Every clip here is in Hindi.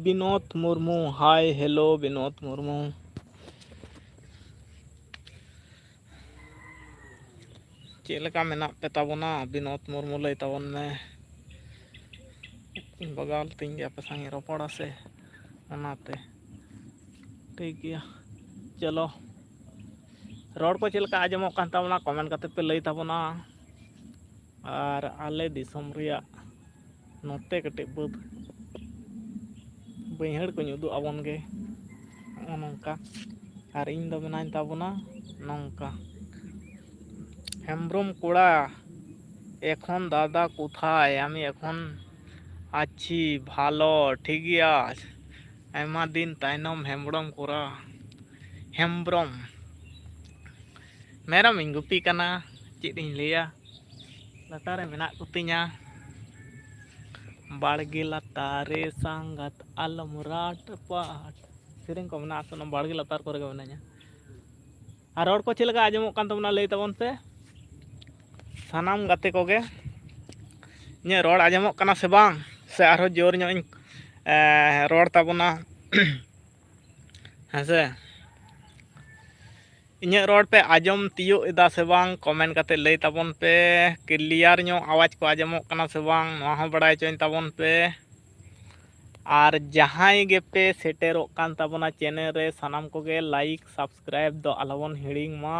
Vinod Murmu hi hello Vinod Murmu check लेका मेना पे ताबोना विनोद मुर्मू लय ताबोन में बगाल तीन गया पे संगे रोपड़ा से ओनाते ठीक गया चलो रोड को चेक लेका आजमोग कान ताबोना कमेंट करते पे लय ताबोना और आले दिसम रिया नोते कटे बद बैहड़ को उदू आबोन गे नौका और इन दो मेनाइन ताबोना नौका हेम्ब्रम कोड़ा एखन दादा कोथाय आमी एखन आछि भालो ठीक गया आयमा दिन तायनम हेम्ब्रम कोरा हेम्ब्रम मेरम इन गुपी कना चेद इन लैया लातारे मेना कुतिया बाड़गे लातारे सांगत आलम राट पाट सेरें को मेना आसना बाड़गे लातार को गे मेनाया और रोड को चेक लेका आजमोग कान ताबोना लय ताबोन पे सानाम गाते को गे इन रोड आजमोग कना से बांग से आरो जोर ᱧᱚᱜ ᱤᱧ रोड ताबोना हेसे ᱤᱧᱟᱹᱜ रोड पे आजम तियो एदा से बांग कमेंट करते लय ताबोन पे क्लियर ᱧᱚᱜ आवाज को आजमोग कना से बांग नोआ हो बड़ाय चोइन ताबोन पे और जहां गे पे सेटेरोग कान ताबोना चैनल रे सानाम को गे लाइक सब्सक्राइब दो आलबोन हिड़िंग मा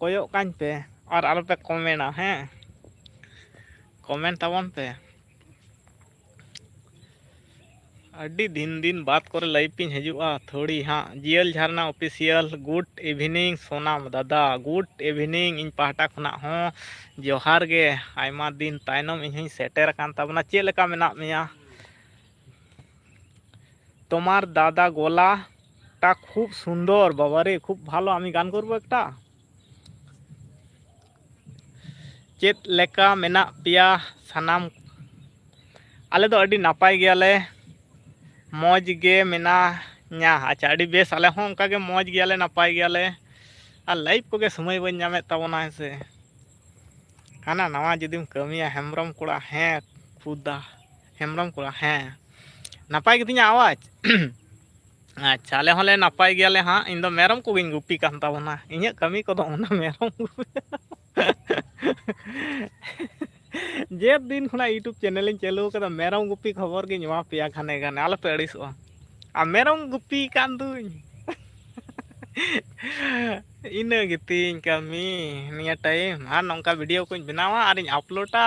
कोयो कान पे और आलो पे कमेंट हैं कमेंट ताबोन पे अड्डी दिन दिन बात करे लाइव पिन हजुआ थोड़ी हाँ जियल झरना ऑफिशियल गुड इवनिंग सोनाम दादा गुड इवनिंग इन पाहटा खुना हो जोहार गे आयमा दिन तायनम इन सेटेर कान ताबना चेक लेका मेना मेया तोमार दादा गोला टा खूब सुंदर बाबारे खूब भालो आमी गान करबो एकटा चेक लेका मेना पिया सानाम आले दो अड्डी नापाय गयाले मौज गे मेना न्या अच्छा अड्डी बेस आले हों उनका गे मौज गयाले नापाय गयाले और लाइव को गे समय बन नामे ताबोना हेसे हाना नवा जुदीम कमिया हेम्ब्रम कोड़ा हैं खुदा हेम्ब्रम कोड़ा हैं नापाय गितिया आवाज अच्छा आले होले नापाय गयाले हाँ इन दो मेरम को गिन गुपी कान ताबोना इᱧᱟᱹᱜ कमी को दो ओना मेरम जे दिन खुना यूट्यूब चैनल चालू कदा मेरम गुपी खबर गे एमा पेया घाने घाने आलो पे अड़िसोआ आ मेरम गुपी कान दुई इन गितिन कमी निया टाइम और नौका वीडियो को बनावा और अपलोडा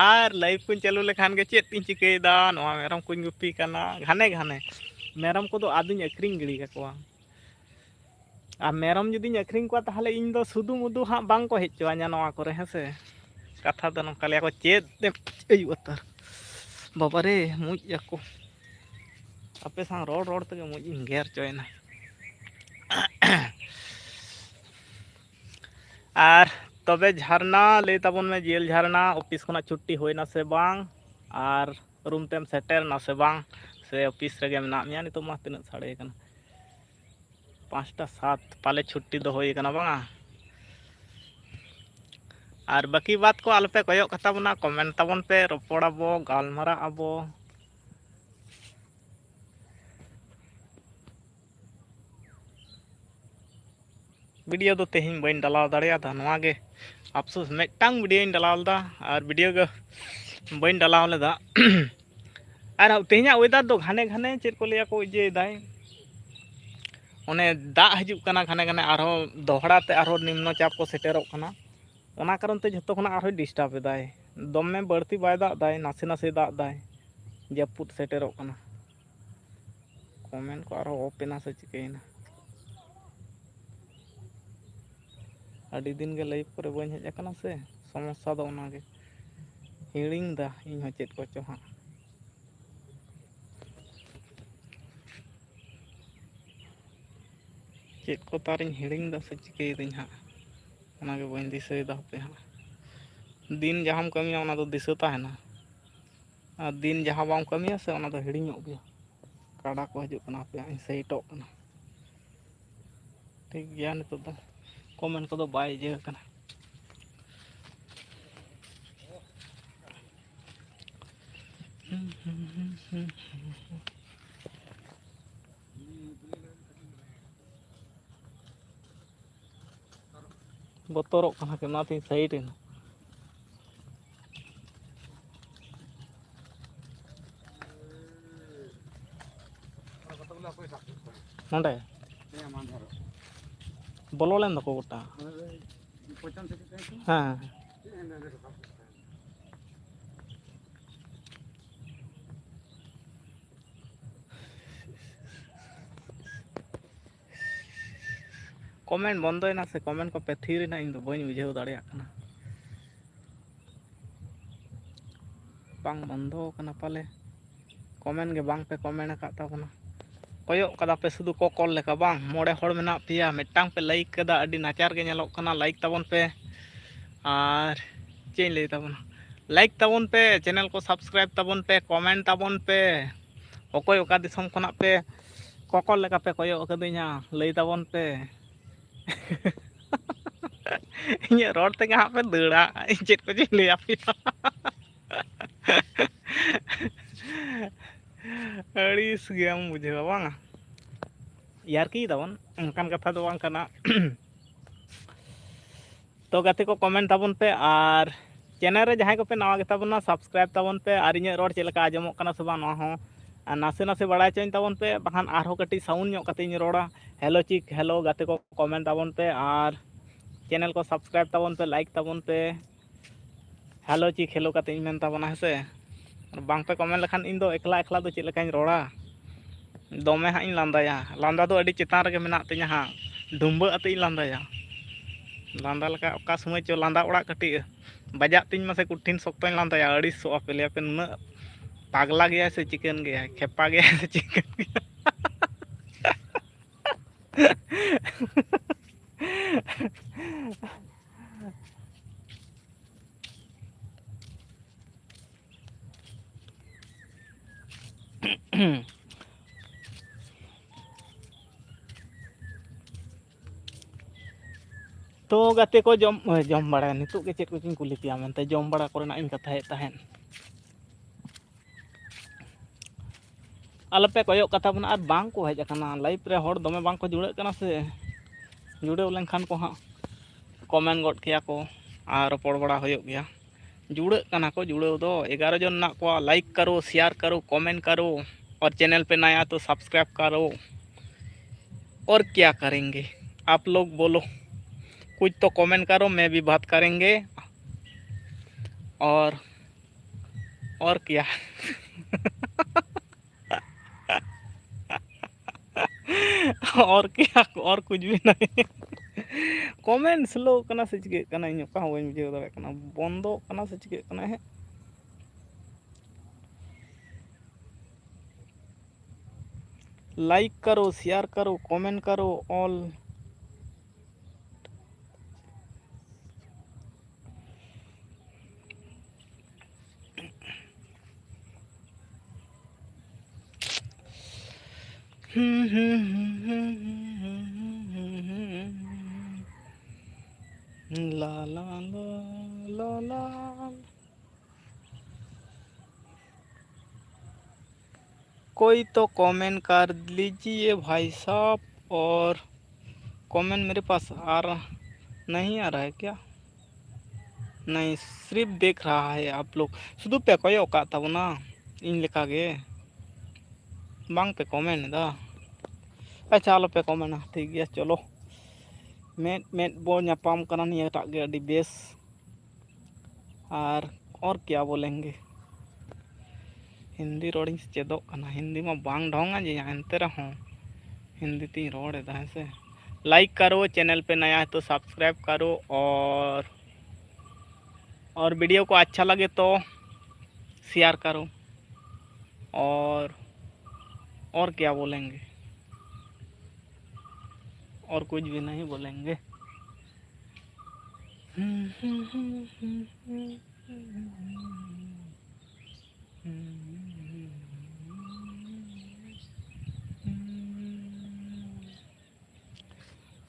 और लाइव को चालू लेखान गे चेत इन चिकेदा नोआ मेरम को गुपी काना घाने घाने मेरम को आदिन अक्रिंग गिड़ी काकोआ और मेरम जुदी अक्रिंग को ताहले इन दो सुदु मुदु हाँ बांग को हेचवा냐 नोआ करे हेसे कथा दो नौका लिया को चेत उतर बाबारे मुझ को अपे सांग रोड रोड तक मुझ घेर चोयना और तबे झरना ले ताबोन में जेल झरना ऑफिस खुना छुट्टी होइना से बांग और रूम तेम सेटर ना से बांग से ऑफिस रेगे मेना मिया नितो मा तिना साड़े कना 5:07 पाले छुट्टी दो होई कना बांगा और बाकी बात को आलो पे कोयो कथा बना कमेंट ताबोन पे रोपड़ आबो गालमारा आबो वीडियो दो तेहिं बइन डालाव दाड़ेयादा नोआ गे अफसोस मेटांग वीडियो इन डालावदा और वीडियो गे बइन डालाव लेदा और तेहिंया वेदर दो घाने घाने चेक को लिया को जे दाय ओने दा हजु कना घाने घाने आरो दोहड़ा ते आरो निम्न चाप को सेटेरोग कना ओना कारण ते जतो खना आरो डिस्टर्ब दाय दमे बढ़ती बाय दा दाय नासे नासे दा दाय जपुत सेटेरोग कना कमेंट को आरो ओपेना से चिकेना अड़ी दिन के लाइव पर बन हेज अकना से समस्या दो ओना गे हिड़िंग दा इन हो चेत को चो हाँ चेत को तारिन हिड़िंग दा से चिके दिन हाँ ओना गे बन दिसै दा पे हाँ दिन जहां कमिया ओना दो दिसो ताहेना और दिन जहां बाम कमिया से ओना दो हिड़िंग गया काड़ा को हजु कना पे इन सहीटो कना ठीक गया नितो दो कमेंट को दो बाय जे कना बोतरों कना के नाती साइड इन नोंडे बोलो लेन दको गोटा हाँ कमेंट बंदोयना से कमेंट को पे थीरना इन दो बनी बुझेव दाड़े आकना बांग बंदो कना पाले कमेंट के बांग पे कमेंट आकात ताबना कोयो कदा पे सुदु को कॉल लेका बांग मोड़े हड़ मेना पिया मिटांग पे लाइक कदा अडी नाचार के नेलोक कना लाइक ताबन पे और चें लई ताबना लाइक ताबन पे चैनल को सब्सक्राइब ताबन पे कमेंट ताबन पे ओकोय ओका दिसम खना पे कोकॉल लेका पे कोयो कदिना लई ताबन पे इᱧ रोड तेगे हाँ पे दड़ा चेत को जी लई आपिया अड़ीस गेम बुझेवा बांगा यार की ताबन उनकान कथा दो बांग कना तो गाते को कमेंट ताबन पे और चैनल रे जहां को पे नवा गेता बना सब्सक्राइब ताबन पे और इᱧ रोड चेलका आजमो कना से बा नवा हो नासे नासे बड़ा चेन ताबन पे बखान आरो कटी साउंड ᱧᱚᱜ कते इᱧ रोड़ा हेलो चिक हेलो गाते को कमेंट ताबन पे और चैनल को सब्सक्राइब ताबन पे लाइक ताबन पे हेलो चिक हेलो कते इᱧ मेन ताबना हेसे बांग पे कमेंट लखान इन दो एकला एकला दो चेद लेकाኝ रोड़ा दमे हां इन लांदाया लांदा दो अडी चितान रे मेना तिña हां डुंबा अते इन लांदाया लांदा लका ओका समय चो लांदा ओड़ा कटी बजात तिñ मसे कुठिन सोक्तोñ लांदाया अड़ी सो पेले पे नुना पागला गया से चिकन गया खेपा गया से चिकन गया तो गाते को जम बड़ा नितु के चेत को चिन कुली पिया मेनते जम बड़ा कोरेना इन कथा हे तहन आलपे कोयो कथा बना बांग को हेज अकना लाइव रे हर दमे बांग को जुड़े कना से जुड़े लेनखान को हाँ कमेंट गड किया को और रोपड़ बड़ा होयो गया जुड़े कना को जुड़े दो 11 जन ना को लाइक करो शेयर करो कमेंट करो और चैनल पे नया तो सब्सक्राइब करो और क्या करेंगे आप लोग बोलो कुछ तो कमेंट करो मैं भी बात करेंगे और क्या और क्या और कुछ भी नहीं कमेंट स्लो कना से चिके कना इन का होय बुझे दाड़े कना बंदो कना से चिके कना है लाइक करो शेयर करो कमेंट करो ऑल ला ला ला ला ला कोई तो कमेंट कर लीजिए भाई साहब और कमेंट मेरे पास नहीं आ रहा है क्या नहीं सिर्फ देख रहा है आप लोग शुद्ध पे कोयो का तब ना इन लिखा गे बांग पे कमेंट दा अच्छा आलो पे कमेंट ठीक गया चलो मेट मेट बो नापाम कना निया टाग गे अडी बेस और क्या बोलेंगे हिंदी रोडिंग चेदो कना हिंदी में बांग ढोंगा जी एनते रहो हिंदी तीन रोड है से लाइक करो चैनल पे नया है तो सब्सक्राइब करो और वीडियो को अच्छा लगे तो शेयर करो और क्या बोलेंगे और कुछ भी नहीं बोलेंगे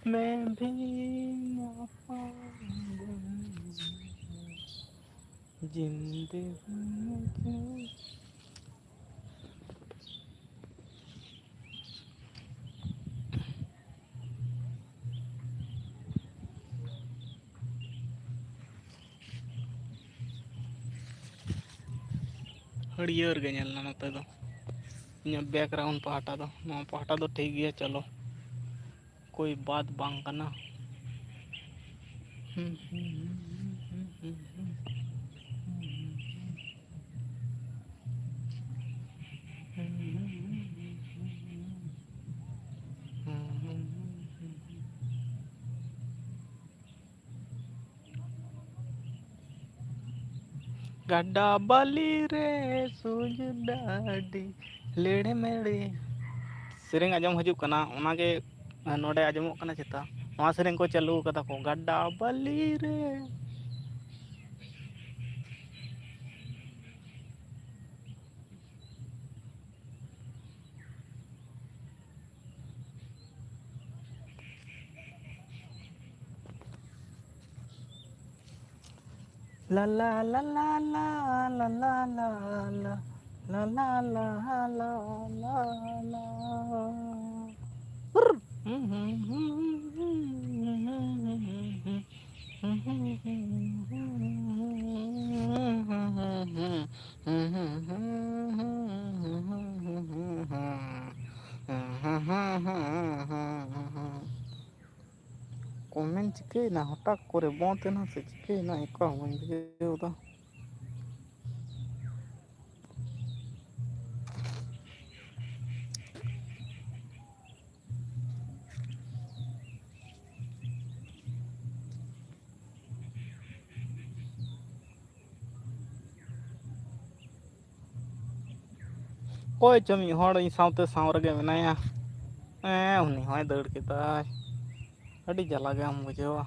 मैं भी ना पाऊंगा जिंदगी हरियर गे ñelna नोते दो ᱤᱧᱟᱹᱜ बैकग्राउंड पहाटा दो नोआ पहाटा दो ठीक गया चलो कोई बात बांग कना गड्डा बाली रे सूज डाडी लेड़े मेड़े सेरेंग आजम हजू कना ओनागे नोडे आजमोग कना चेता नोआ सेरेंग को चालू कदा को गड्डा बाली रे ला ला ला ला ला ला ला ला ला ला ला ला ला ला कमेंट चिकेना हटाक करे बंतेना से चिकेना एका बन बुझेदा कोई चमी हड़ इन सावते साव रगे मेनाया उन्हीं होय दड़ केदाय अड़ी जला गे हम बुझेवा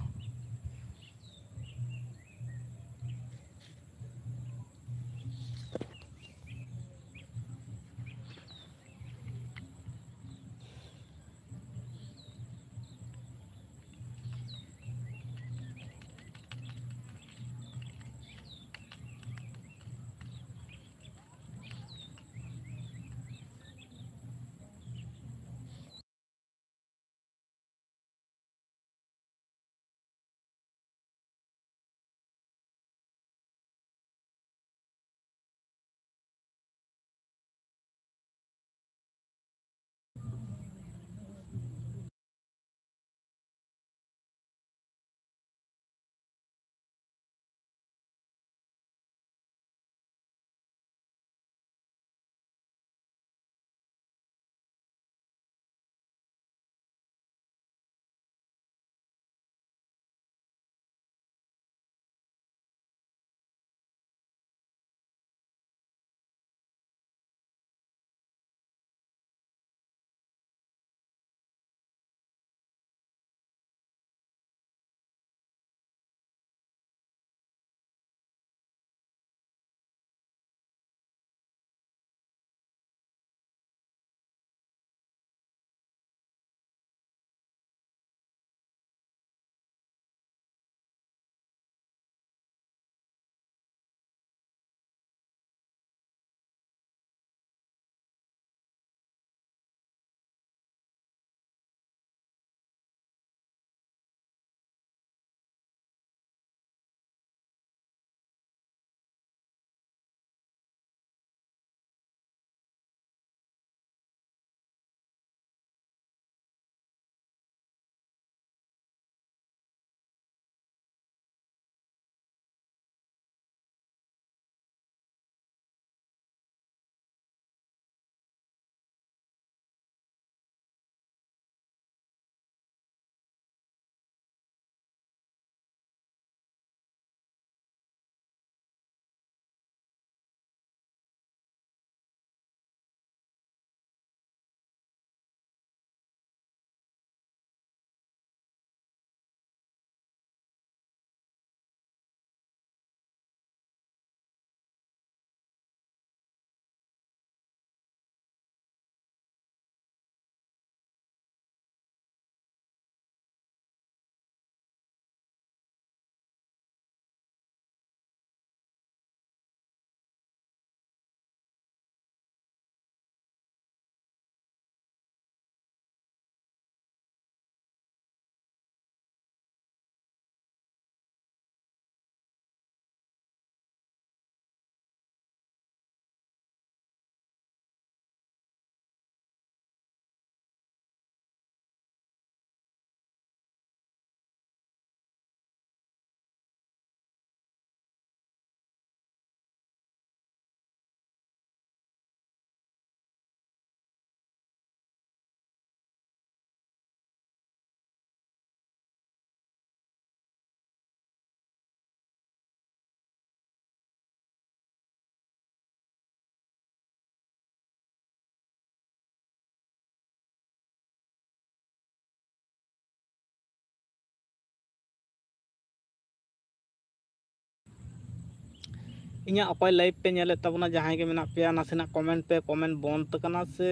ᱤᱧᱟᱹᱜ ᱚᱠᱚᱭ ᱞᱟᱭᱤᱵᱷ ᱯᱮ ᱧᱮᱞᱮᱫ ᱛᱟᱵᱚᱱᱟ ᱡᱟᱦᱟᱸᱭ ᱜᱮ ᱢᱮᱱᱟᱜ ᱯᱮᱭᱟ ᱱᱟᱥᱮᱱᱟᱜ ᱠᱚᱢᱮᱱᱴ ᱯᱮ, ᱠᱚᱢᱮᱱᱴ ᱵᱚᱱᱫ ᱟᱠᱟᱱᱟ ᱥᱮ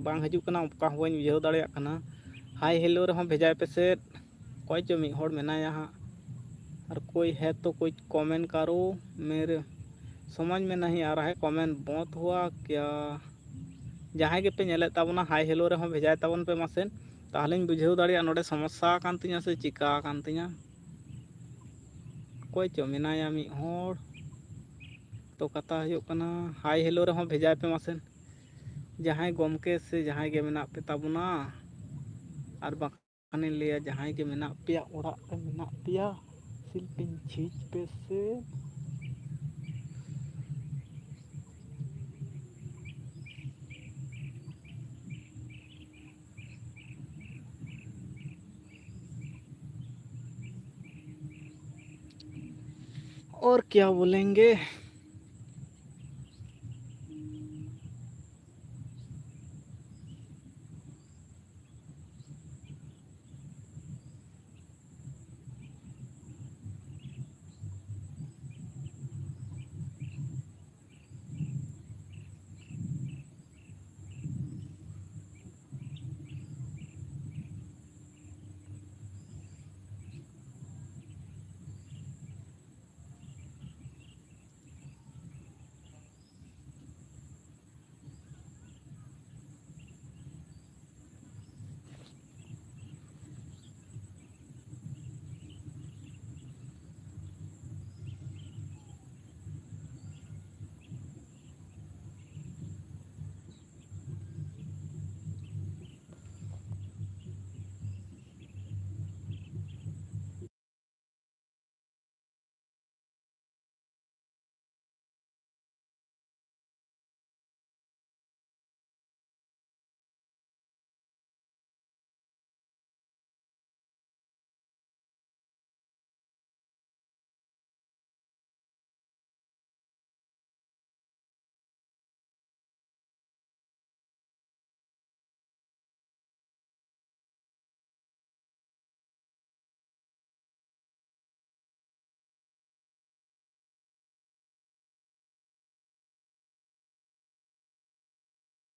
ᱵᱟᱝ ᱦᱤᱡᱩᱜ ᱠᱟᱱᱟ ᱚᱱᱠᱟ ᱦᱚᱸ ᱵᱟᱹᱧ ᱵᱩᱡᱷᱟᱹᱣ ᱫᱟᱲᱮᱭᱟᱜ ᱠᱟᱱᱟ। हाय हेलो रहा भेजाए पे से कोई जो मिट हड़ मेनाया हाँ और कोई है तो कोई कमेंट करो। मेरे समझ में नहीं आ रहा है कमेंट बंद हुआ क्या। जहाँ के पे नेले ताबना हाय हेलो रहा भेजाए ताबन पे मासेन ताहलें बुझाव दाड़िया नोडे समस्या कान तिया से चिका कान तिया कोई जो मेनाया मिट हड़ तो कथा हुयुग कना हाय हेलो रहा भेजाए पे मासेन जहाँ गमके से जहाँ के मेना पे ताबना और बाखाने लिया जहाँ के मेना पिया ओड़ा पे मेना पिया सिल्पिन झीज पे से और क्या बोलेंगे।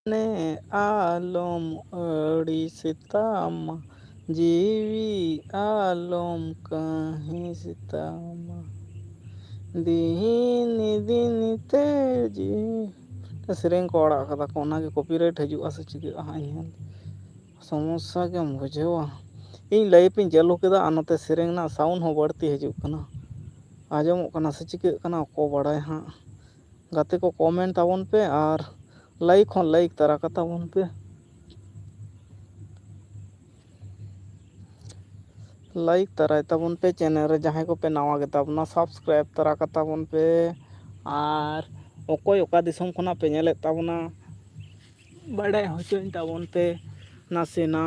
ने आलम अड़ी सीतामा जीवी आलम कहीं सीतामा दिन दिन ते जी सेरें को अड़ा कदा को ओना के कॉपीराइट हजुआ से चिका हां समस्या के बुझेवा इन लाइफ इन चालू केदा आ नते सेरें ना साउंड हो बढ़ती हजु कना आजमो कना से चिका कना को बड़ाय हां गाते को कमेंट ताबन पे और लाइक हो लाइक तरा कता बन पे लाइक तराय ताबन पे चैनल रे जहां को पे नवा गे ताबना सब्सक्राइब तरा कता बन पे और ओकोय ओका दिसम खना पे नेले ताबना बड़ाय होचोइन ताबन पे नासेना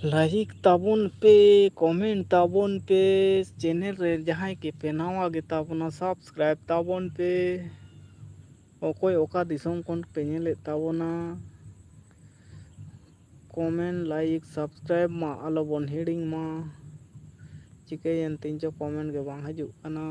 लाइक ताबन पे कमेंट ताबन पे चैनल रे जहां के पे नवा गे ताबना सब्सक्राइब ताबन पे ओकोय ओका दिसम कोन पे नेले ताबना कमेंट लाइक सब्सक्राइब मा आलो बन हिडिंग मा चिकायन तीन जो कमेंट के बांग हजु कना।